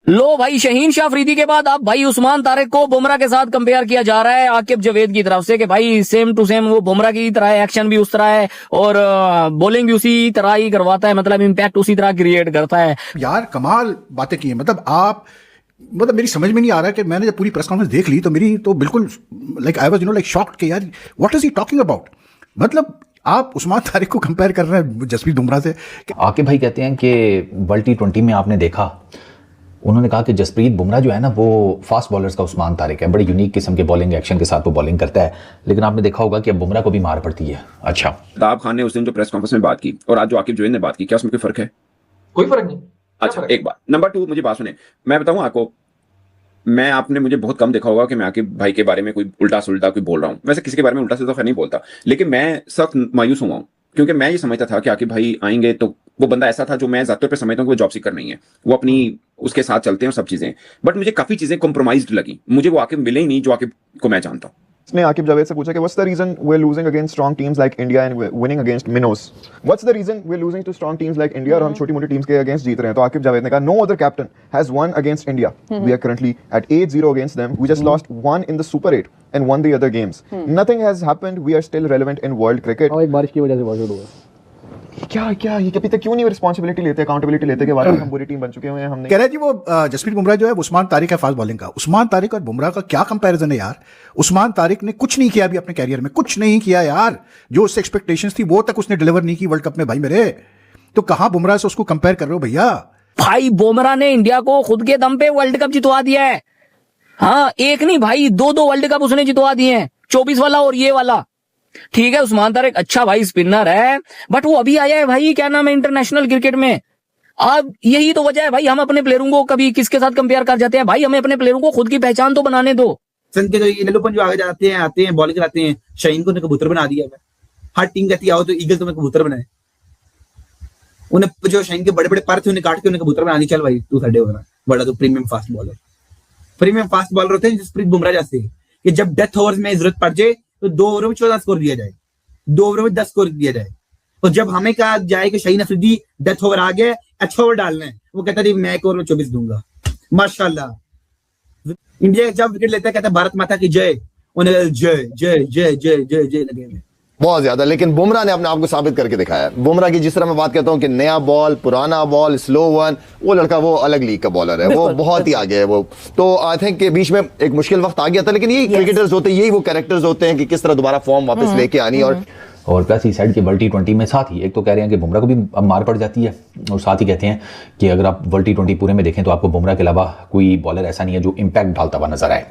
लो भाई, शहीन शाह अफरीदी के बाद अब भाई उस्मान तारिक को बुमराह के साथ कंपेयर किया जा रहा है आकिब जावेद की तरफ से कि भाई सेम टू सेम वो बुमराह की तरह है, एक्शन भी उस तरह है और बॉलिंग भी उसी तरह ही करवाता है, मतलब इम्पैक्ट उसी तरह क्रिएट करता है। यार कमाल बातें की है। मतलब मेरी समझ में नहीं आ रहा कि मैंने जब पूरी प्रेस कॉन्फ्रेंस देख ली तो मेरी तो बिल्कुल like I was like shocked कि यार what is he talking about. मतलब आप उस्मान तारिक को कंपेयर कर रहे हैं जसप्रीत बुमराह से। आकिब भाई कहते हैं कि वर्ल्ड T20 में आपने देखा, उन्होंने कहा कि जसप्रीत बुमराह जो है ना वो फास्ट बॉलर्स का उस्मान तारिक है, बड़ी यूनिक किस्म के बॉलिंग एक्शन के साथ वो बॉलिंग करता है, लेकिन आपने देखा होगा कि अब बुमराह को भी मार पड़ती है। अच्छा, ताब खान ने उस दिन जो प्रेस कॉन्फ्रेंस में बात की और आज जो आकिब जावेद ने बात की, क्या उसमें कोई फर्क है? कोई फर्क नहीं। अच्छा, एक बात। नंबर 2, मुझे बात सुने, मैं बताऊं आपको, आपने मुझे बहुत कम देखा होगा कि मैं आकिब भाई के बारे में कोई उल्टा सुल्टा कोई बोल रहा हूं। वैसे किसी के बारे में उल्टा सुल्टा खैर नहीं बोलता, लेकिन मैं सख्त मायूस हुआ हूं क्योंकि मैं ये समझता था कि आकिब भाई आएंगे तो वो बंदा ऐसा था जो मैं ज़ात तौर पे समझता हूं कि वो जॉब सीकर नहीं है, वो अपनी उसके साथ चलते हैं और सब चीजें। बट मुझे काफी चीजें कॉम्प्रोमाइज्ड लगी, मुझे वो आकिब मिले ही नहीं जो आकिब को मैं जानता हूं। उसने आकिब जावेद से पूछा कि what's the reason we are losing against strong teams like India and winning against minnows, what's the reason we are losing to strong teams like India और हम छोटी मोटी टीम्स के अगेंस्ट जीत रहे हैं। तो आकिब जावेद ने कहा no other captain has won against India, we are currently at 8-0 against them, we just lost one in the super 8 and won the other games. Nothing has happened, we are still relevant in world cricket. और एक बारिश की वजह से बहुत हुआ। क्या ये कभी तक क्यों नहीं रिस्पांसिबिलिटी लेते, अकाउंटेबिलिटी लेते कि वाकई हम बुरी टीम बन चुके हुए हैं। हमने कह रहा है जी वो जसप्रीत बुमराह जो है वो उस्मान तारिक है फास्ट बॉलिंग का। उस्मान तारिक और बुमराह का क्या कंपैरिजन है यार। उस्मान तारिक ने कुछ नहीं किया अभी अपने कैरियर में, कुछ नहीं किया यार। जो उससे एक्सपेक्टेशंस थी वो तक उसने डिलीवर नहीं की वर्ल्ड कप में भाई मेरे। तो कहां बुमराह से उसको कंपेयर कर रहे हो भैया। भाई बुमराह ने इंडिया को खुद के दम पे वर्ल्ड कप जितवा दिया है। हाँ, एक नहीं भाई, 2 वर्ल्ड कप उसने जितवा दिए हैं, 24 वाला और ये वाला। ठीक है, उस्मान तारिक अच्छा भाई स्पिनर है, बट वो अभी आया है भाई, क्या नाम है, इंटरनेशनल क्रिकेट में। अब यही तो वजह है भाई, हम अपने प्लेयरों को कभी किसके साथ कंपेयर कर जाते हैं। भाई हमें अपने प्लेयरों को खुद की पहचान तो बनाने दो। सन के जो नलुपन जो आगे आते हैं बॉलिंग कराते हैं, शाहीन को कबूतर बना दिया है। हर टीम कहती आओ तो ईगल तुम्हें कबूतर बनाए, उन्हें जो शाहीन के बड़े बड़े पर थे उन्हें काट के उन्हें कबूतर बना दी। चल भाई तू साढ़े ओवर बड़ा तो प्रीमियम फास्ट बॉलर होते हैं जसप्रीत बुमराह जैसे, कि जब डेथ ओवर्स में जरूरत पड़ जाए तो 2 ओवर में 14 स्कोर दिया जाए, 2 ओवर में 10 स्कोर दिया जाए। और जब हमें कहा जाए कि शाहीन अफरीदी डेथ ओवर आ गया, अच्छा ओवर डालना है, वो कहता है मैं 1 ओवर में 24 दूंगा। माशाल्लाह इंडिया जब विकेट लेता है कहता है भारत माता की जय, उन्हें जय जय जय जय जय जय लगे हुए बहुत ज्यादा। लेकिन बुमराह ने अपने आप को साबित करके दिखाया। बुमराह की जिस तरह मैं बात करता हूं कि नया बॉल, पुराना बॉल, स्लो वन, वो लड़का वो अलग लीग का बॉलर है, वो बहुत ही आगे है वो। तो आई थिंक के बीच में एक मुश्किल वक्त आ गया था, लेकिन यही क्रिकेटर्स होते हैं, यही वो कैरेक्टर्स होते हैं कि किस तरह दोबारा फॉर्म वापस लेके आनी। और प्लस ही साइड के वर्ल्ड T20 में साथ ही एक तो कह रहे हैं कि बुमराह को भी अब मार पड़ जाती है, और साथ ही कहते हैं कि अगर आप वर्ल्ड T20 पूरे में देखें तो आपको बुमराह के अलावा कोई बॉलर ऐसा नहीं है जो इम्पैक्ट डालता हुआ नजर आए।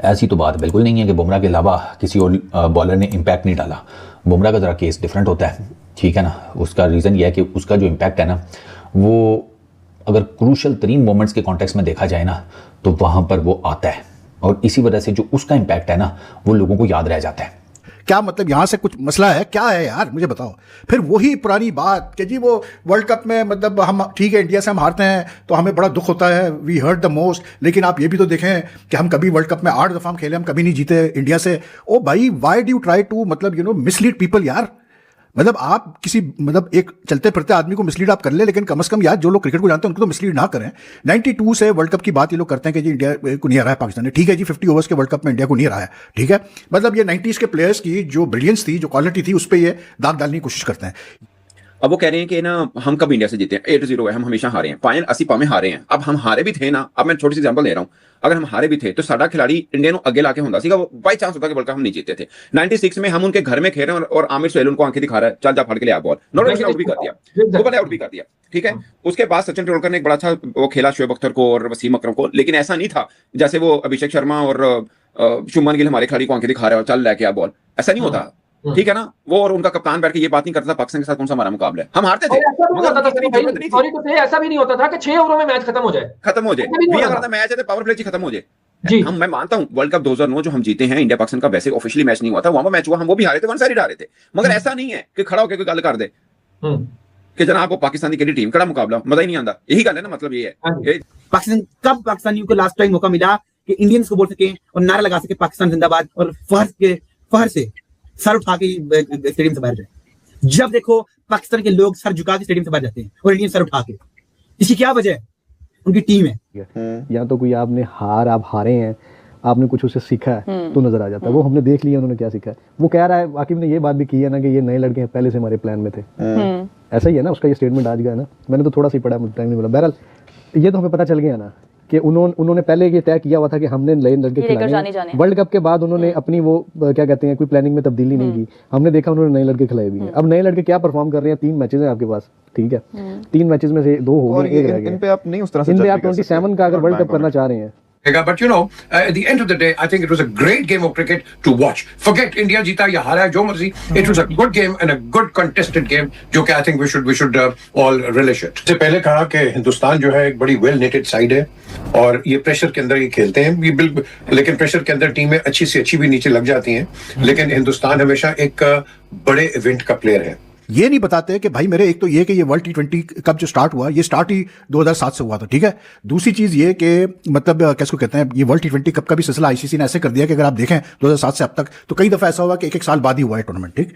ऐसी तो बात बिल्कुल नहीं है कि बुमराह के अलावा किसी और बॉलर ने इम्पैक्ट नहीं डाला। बुमराह का ज़रा केस डिफरेंट होता है, ठीक है ना। उसका रीज़न यह है कि उसका जो इम्पैक्ट है ना, वो अगर क्रूशल तरीन मोमेंट्स के कॉन्टेक्स्ट में देखा जाए ना तो वहाँ पर वो आता है, और इसी वजह से जो उसका इम्पैक्ट है ना वो लोगों को याद रह जाता है। क्या मतलब यहां से कुछ मसला है, क्या है यार मुझे बताओ। फिर वही पुरानी बात कि जी वो वर्ल्ड कप में मतलब हम ठीक है इंडिया से हम हारते हैं तो हमें बड़ा दुख होता है, वी हर्ट द मोस्ट। लेकिन आप ये भी तो देखें कि हम कभी वर्ल्ड कप में 8 दफा हम खेले, हम कभी नहीं जीते इंडिया से। ओ भाई why do you try to मतलब मिसलीड पीपल यार। मतलब आप किसी मतलब एक चलते फिरते आदमी को मिसलीड आप कर ले, लेकिन कम से कम यार जो लोग क्रिकेट को जानते हैं उनको तो मिसलीड ना करें। 92 से वर्ल्ड कप की बात ये लोग करते हैं कि जी इंडिया को नहीं हराया पाकिस्तान ने, ठीक है जी 50 ओवर्स के वर्ल्ड कप में इंडिया को नहीं हराया, ठीक है। मतलब ये 90s के प्लेयर्स की जो ब्रिलियंस थी, जो क्वालिटी थी, उस पर ये दाग डालने की कोशिश करते हैं। अब वो कह रहे हैं कि ना हम कब इंडिया से जीते हैं, 8-0 है, हम हमेशा हारे हैं, फाइनल 80 पावे हारे हैं। अब हम हारे भी थे ना, अब मैं छोटी सी एग्जांपल दे रहा हूं, अगर हम हारे भी थे तो साडा खिलाड़ी इंडिया को आगे लाके होता सीगा, वो बाई चांस होता कि वर्ल्ड कप हम नहीं जीते थे। 96 में हम उनके घर में खेल रहे हैं और आमिर सुहेल उनको आंखें दिखा रहा है, चल जा फाड़ के ले आ बॉल, नॉट आउट भी कर दिया, वो आउट भी कर दिया, ठीक है। उसके बाद सचिन तेंदुलकर ने एक बड़ा अच्छा वो खेला शोएब अख्तर को और वसीम अकरम को, लेकिन ऐसा नहीं था जैसे वो अभिषेक शर्मा और शुभमन गिल हमारे खिलाड़ी को आंखें दिखा रहे हैं और चल लेके आ बॉल, ऐसा नहीं होता, ठीक है ना। वो और उनका कप्तान बैठ के ये बात नहीं करता था पाकिस्तान के साथ कौन सा हमारा मुकाबला है, हम हारते थे। ऐसा भी नहीं होता था कि 6 ओवरों में मैच खत्म हो जाए, मैच है पावर प्ले खत्म हो जाए जी। मैं मानता हूं वर्ल्ड कप 2009 जो हम जीते हैं इंडिया पाकिस्तान का वैसे ऑफिशियली मैच नहीं हुआ था, वहां मैच हुआ, हम वो भी हारे थे, वन साइड हारे थे। मगर ऐसा नहीं है कि खड़ा होकर कोई गल कर दे कि जनाब वो पाकिस्तानी की टीम कड़ा मुकाबला, मजा ही नहीं आता, यही गल है ना। मतलब ये है पाकिस्तान कब पाकिस्तानियों को लास्ट टाइम मौका मिला कि इंडियंस को बोल सके और नारा लगा सके पाकिस्तान जिंदाबाद, और फहर से सर उठा के स्टेडियम से बाहर जाए। जब देखो पाकिस्तान के लोग सर झुका के स्टेडियम से बाहर जाते हैं और इंडियन सर उठा के, इसकी क्या वजह है? उनकी टीम है। या तो कोई आपने आप हारे हैं, आपने कुछ उससे सीखा है तो नजर आ जाता है। वो हमने देख लिया उन्होंने क्या सीखा है। वो कह रहा है, आकिब ने ये बात भी की है ना कि ये नए लड़के हैं, पहले से हमारे प्लान में थे। ऐसा ही है ना, उसका ये स्टेटमेंट आज का है ना, मैंने तो थोड़ा सा ही पढ़ा, मुझे टाइम नहीं मिला। बहरहाल ये तो हमें पता चल गया ना कि उन्होंने पहले ये तय किया हुआ था कि हमने नए लड़के खिलाने। वर्ल्ड कप के बाद उन्होंने अपनी वो क्या कहते हैं, कोई प्लानिंग में तब्दीली नहीं की। हमने देखा उन्होंने नए लड़के खिलाए भी हैं। अब नए लड़के क्या परफॉर्म कर रहे हैं, 3 मैचेस हैं आपके पास, ठीक है, 3 मैचेस में से 2 हो गए, 1 रह गया। इन पे आप नहीं उस तरह से इन पे आप 27 का अगर वर्ल्ड कप करना चाह रहे हैं। But you know, at the end of the day, I think it was a great game of cricket to watch. Forget India जीता या हारा जो मर्जी, it was a good game and a good contested game, जो कि I think we should all relish it. इससे पहले कहा कि हिंदुस्तान जो है एक बड़ी well knitted side है और ये प्रेशर के अंदर ये खेलते हैं, ये बिल्कुल, लेकिन प्रेशर के अंदर टीमें अच्छी से अच्छी भी नीचे लग जाती हैं, लेकिन हिंदुस्तान हमेशा एक बड़े इवेंट का प्लेयर है। ये नहीं बताते कि भाई मेरे, एक तो ये कि ये वर्ल्ड T20 कप जो स्टार्ट हुआ, ये स्टार्ट ही 2007 से हुआ था, ठीक है। दूसरी चीज ये कि मतलब कैसे कहते हैं, ये वर्ल्ड T20 कप का भी सिलसिला आईसीसी ने ऐसे कर दिया कि अगर आप देखें 2007 से अब तक तो कई दफा ऐसा हुआ कि एक साल बाद ही हुआ है टूर्नामेंट, ठीक।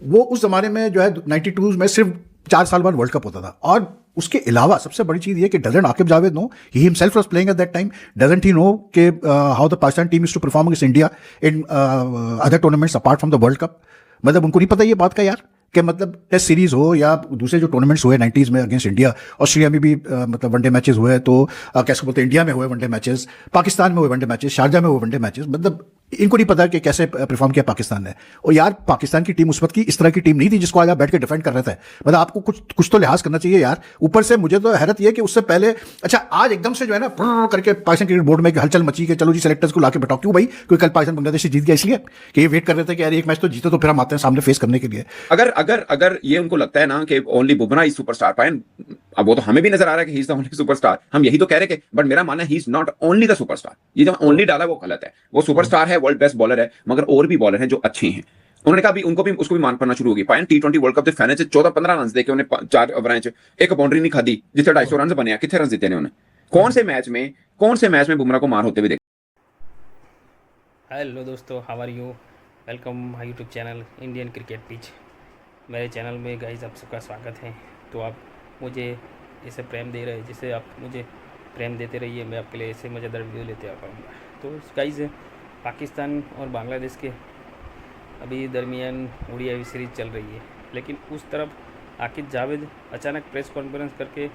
वो उस जमाने में जो है 92 में सिर्फ 4 साल बाद वर्ल्ड कप होता था। और उसके अलावा सबसे बड़ी चीज ये कि doesn't Aaqib Javed know, he himself was playing at that time, doesn't he know कि how the Pakistan team is to perform against India in other tournaments apart from the World Cup. मतलब उनको नहीं पता ये बात का यार कि मतलब टेस्ट सीरीज हो या दूसरे जो टूर्नामेंट्स हुए 90s में अगेंस्ट इंडिया, ऑस्ट्रेलिया में भी मतलब वनडे मैचेस हुए, तो कैसे बोलते हैं, इंडिया में हुए वनडे मैचेस, पाकिस्तान में हुए वनडे मैचेस, शारजा में हुए वनडे मैचेस, मतलब इनको नहीं पता कि कैसे परफॉर्म किया पाकिस्तान ने। और यार पाकिस्तान की टीम उस वक्त की इस तरह की टीम नहीं थी जिसको आज आप बैठ के डिफेंड कर रहे थे। मतलब आपको कुछ तो लिहाज करना चाहिए यार। ऊपर से मुझे तो हैरत ये कि उससे पहले, अच्छा आज एकदम से जो है ना करके पाकिस्तान क्रिकेट बोर्ड में हलचल मची कि चलो जी सिलेक्टर्स को लाके बैठाओ। क्यों भाई? कोई कल पाकिस्तान बांग्लादेश से जीत गया इसलिए कि ये वेट कर रहे थे कि यार एक मैच तो जीते तो फिर हम आते हैं सामने फेस करने के लिए। अगर ये उनको लगता है ना कि ओनली बुमराह इज सुपरस्टार, पायन अब वो तो हमें भी नजर आ रहा है कि he is the only superstar, हम यही तो कह रहे हैं, बट मेरा मानना है he is not only the superstar. ये जो ओनली डाला वो गलत है। वो सुपरस्टार है, वर्ल्ड बेस्ट बॉलर है, मगर और भी बॉलर हैं जो अच्छे हैं। उन्होंने कहा भी उनको भी उसको भी मान पड़ना शुरू होगी। पायन T20 वर्ल्ड कप के फाइनल से 14-15 रन देके उन्हें 4 ओवरां च एक बाउंड्री नहीं खादी, जिससे 250 रन बने। कितने रन जीते ने उन्हें? कौन से मैच में बुमराह को मार होते हुए देखा? हेलो दोस्तों, how are you? Welcome my YouTube channel Indian cricket pitch. मेरे चैनल में गाइस आप सबका स्वागत है। तो आप मुझे ऐसे प्रेम दे रहे हैं, जिससे आप मुझे प्रेम देते रहिए, मैं आपके लिए ऐसे मज़ेदार वीडियो लेते आ पाऊँगा। तो गाइस पाकिस्तान और बांग्लादेश के अभी दरमियान ओडीआई सीरीज़ चल रही है, लेकिन उस तरफ आकिब जावेद अचानक प्रेस कॉन्फ्रेंस करके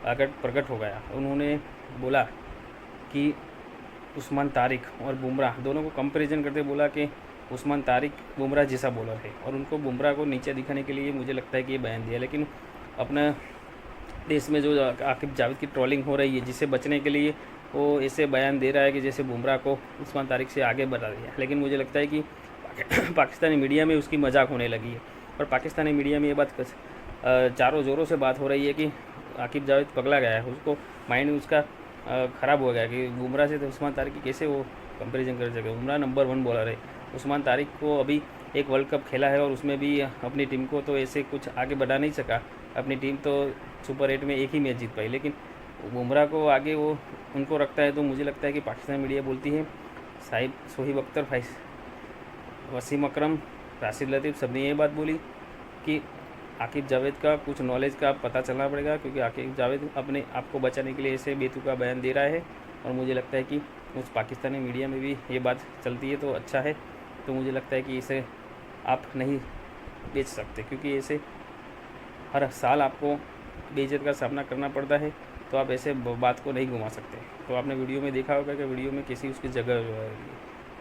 आकर प्रकट हो गया। उन्होंने बोला कि उस्मान तारिक और बुमराह दोनों को कंपैरिजन करते बोला कि उस्मान तारिक बुमराह जैसा बॉलर है, और उनको बुमराह को नीचे दिखाने के लिए मुझे लगता है कि ये बयान दिया। लेकिन अपना देश में जो आकिब जावेद की ट्रोलिंग हो रही है, जिससे बचने के लिए वो ऐसे बयान दे रहा है कि जैसे बुमराह को उस्मान तारिक से आगे बढ़ा दिया। लेकिन मुझे लगता है कि पाकिस्तानी मीडिया में उसकी मजाक होने लगी है, और पाकिस्तानी मीडिया में ये बात चारों ज़ोरों से बात हो रही है कि आकिब जावेद पगला गया है, उसको माइंड उसका ख़राब हो गया कि बुमराह से तो उस्मान तारिक की कैसे वो कंपैरिजन कर सके। बुमराह नंबर 1 बॉलर है। उस्मान तारिक को अभी एक वर्ल्ड कप खेला है और उसमें भी अपनी टीम को तो ऐसे कुछ आगे बढ़ा नहीं सका। अपनी टीम तो सुपर 8 में एक ही मैच जीत पाई, लेकिन बुमराह को आगे वो उनको रखता है। तो मुझे लगता है कि पाकिस्तान मीडिया बोलती है, साहिब शोएब अख्तर, वसीम अकरम, राशिद लतीफ़ सबने ये बात बोली कि आकिब जावेद का कुछ नॉलेज का पता चलना पड़ेगा, क्योंकि आकिब जावेद अपने आप को बचाने के लिए ऐसे बेतुका बयान दे रहा है। और मुझे लगता है कि उस पाकिस्तानी मीडिया में भी ये बात चलती है तो अच्छा है। तो मुझे लगता है कि इसे आप नहीं बेच सकते, क्योंकि ऐसे हर साल आपको बेइज्जत का सामना करना पड़ता है, तो आप ऐसे बात को नहीं घुमा सकते। तो आपने वीडियो में देखा होगा कि वीडियो में किसी उसकी जगह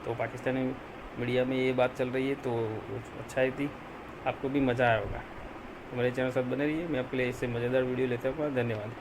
तो पाकिस्तानी मीडिया में ये बात चल रही है, तो अच्छा है थी, आपको भी मज़ा आया होगा। तो मेरे चैनल साथ बने रहिए, मैं आपके लिए इससे मज़ेदार वीडियो लेता हूँ। धन्यवाद।